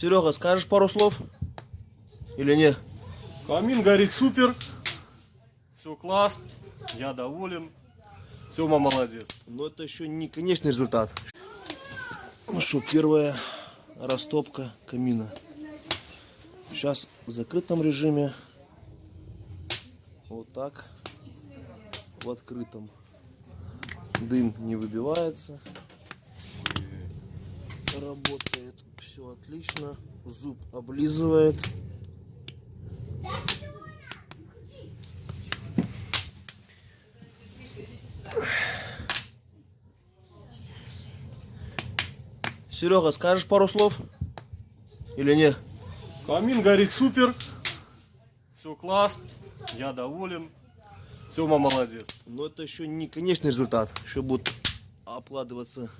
Серега, скажешь пару слов? Или нет? Камин горит супер. Все класс. Я доволен. Сема молодец. Но это еще не конечный результат. Ну что, первая растопка камина. Сейчас в закрытом режиме. Вот так. В открытом. Дым не выбивается. Работает все отлично. Зуб облизывает. Серега, скажешь пару слов? Или нет? Камин горит супер. Все класс. Я доволен. Сема молодец. Но это еще не конечный результат. Еще будут обкладываться